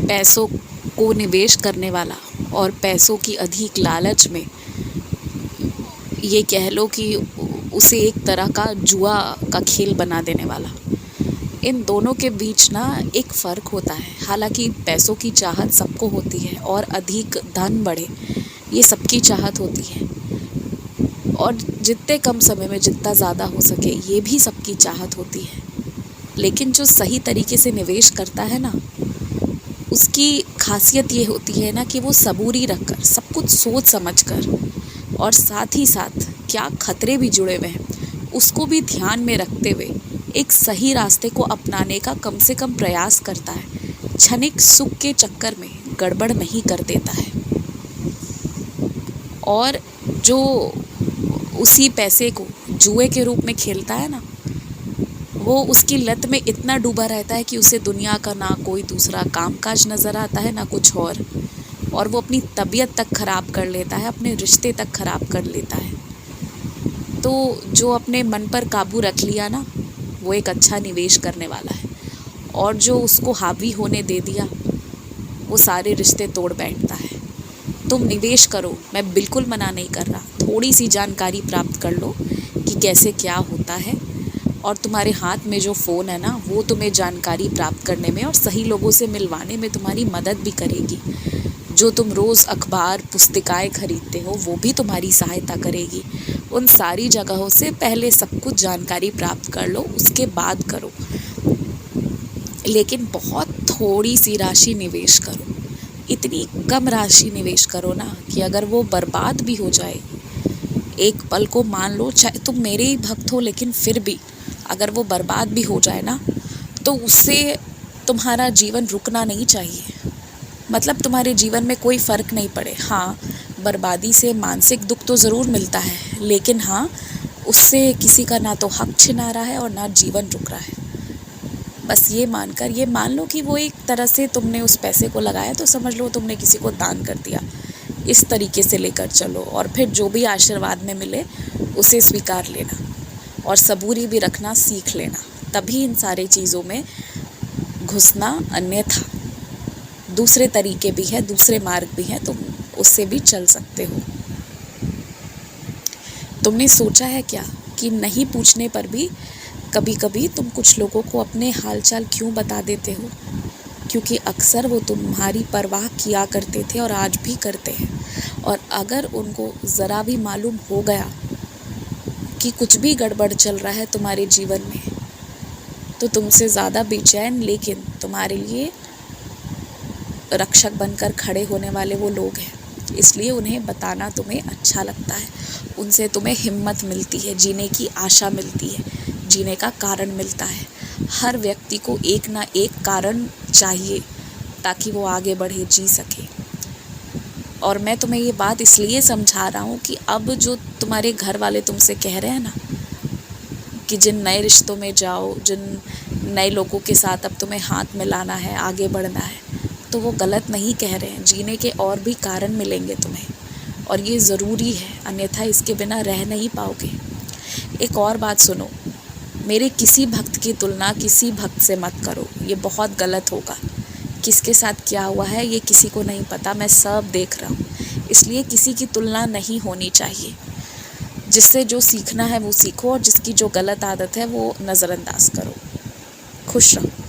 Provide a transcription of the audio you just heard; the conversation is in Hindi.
पैसों को निवेश करने वाला और पैसों की अधिक लालच में, ये कह लो कि उसे एक तरह का जुआ का खेल बना देने वाला, इन दोनों के बीच ना एक फ़र्क होता है। हालांकि पैसों की चाहत सबको होती है और अधिक धन बढ़े, ये सबकी चाहत होती है, और जितने कम समय में जितना ज़्यादा हो सके ये भी सबकी चाहत होती है। लेकिन जो सही तरीके से निवेश करता है ना, उसकी खासियत ये होती है ना कि वो सबूरी रखकर, सब कुछ सोच समझकर, और साथ ही साथ क्या खतरे भी जुड़े हुए हैं उसको भी ध्यान में रखते हुए एक सही रास्ते को अपनाने का कम से कम प्रयास करता है। क्षणिक सुख के चक्कर में गड़बड़ नहीं कर देता है, और जो उसी पैसे को जुए के रूप में खेलता है ना, वो उसकी लत में इतना डूबा रहता है कि उसे दुनिया का ना कोई दूसरा कामकाज नज़र आता है ना कुछ और वो अपनी तबीयत तक ख़राब कर लेता है, अपने रिश्ते तक ख़राब कर लेता है। तो जो अपने मन पर काबू रख लिया ना, वो एक अच्छा निवेश करने वाला है, और जो उसको हावी होने दे दिया वो सारे रिश्ते तोड़ बैठता है। तुम निवेश करो, मैं बिल्कुल मना नहीं कर रहा, थोड़ी सी जानकारी प्राप्त कर लो कि कैसे क्या होता है, और तुम्हारे हाथ में जो फ़ोन है ना, वो तुम्हें जानकारी प्राप्त करने में और सही लोगों से मिलवाने में तुम्हारी मदद भी करेगी। जो तुम रोज़ अखबार पुस्तिकाएँ खरीदते हो वो भी तुम्हारी सहायता करेगी। उन सारी जगहों से पहले सब कुछ जानकारी प्राप्त कर लो, उसके बाद करो, लेकिन बहुत थोड़ी सी राशि निवेश करो। इतनी कम राशि निवेश करो ना कि अगर वो बर्बाद भी हो जाए, एक पल को मान लो, चाहे तुम मेरे ही भक्त हो, लेकिन फिर भी अगर वो बर्बाद भी हो जाए ना, तो उससे तुम्हारा जीवन रुकना नहीं चाहिए। मतलब तुम्हारे जीवन में कोई फ़र्क नहीं पड़े। हाँ, बर्बादी से मानसिक दुख तो ज़रूर मिलता है, लेकिन हाँ, उससे किसी का ना तो हक छिना रहा है और ना जीवन रुक रहा है। बस ये मान लो कि वो एक तरह से तुमने उस पैसे को लगाया, तो समझ लो तुमने किसी को दान कर दिया। इस तरीके से लेकर चलो, और फिर जो भी आशीर्वाद में मिले उसे स्वीकार लेना, और सबूरी भी रखना सीख लेना, तभी इन सारी चीज़ों में घुसना। अन्यथा दूसरे तरीके भी हैं, दूसरे मार्ग भी हैं, तुम उससे भी चल सकते हो। तुमने सोचा है क्या कि नहीं पूछने पर भी कभी कभी तुम कुछ लोगों को अपने हालचाल क्यों बता देते हो? क्योंकि अक्सर वो तुम्हारी परवाह किया करते थे और आज भी करते हैं, और अगर उनको ज़रा भी मालूम हो गया कि कुछ भी गड़बड़ चल रहा है तुम्हारे जीवन में, तो तुमसे ज़्यादा बेचैन लेकिन तुम्हारे लिए रक्षक बनकर खड़े होने वाले वो लोग हैं। इसलिए उन्हें बताना तुम्हें अच्छा लगता है, उनसे तुम्हें हिम्मत मिलती है, जीने की आशा मिलती है, जीने का कारण मिलता है। हर व्यक्ति को एक ना एक कारण चाहिए ताकि वो आगे बढ़े, जी सके। और मैं तुम्हें ये बात इसलिए समझा रहा हूँ कि अब जो तुम्हारे घर वाले तुमसे कह रहे हैं ना कि जिन नए रिश्तों में जाओ, जिन नए लोगों के साथ अब तुम्हें हाथ मिलाना है, आगे बढ़ना है, तो वो गलत नहीं कह रहे हैं। जीने के और भी कारण मिलेंगे तुम्हें, और ये ज़रूरी है, अन्यथा इसके बिना रह नहीं पाओगे। एक और बात सुनो, मेरे किसी भक्त की तुलना किसी भक्त से मत करो, ये बहुत गलत होगा। किसके साथ क्या हुआ है ये किसी को नहीं पता, मैं सब देख रहा हूँ, इसलिए किसी की तुलना नहीं होनी चाहिए। जिससे जो सीखना है वो सीखो, और जिसकी जो गलत आदत है वो नज़रअंदाज करो। खुश रहो।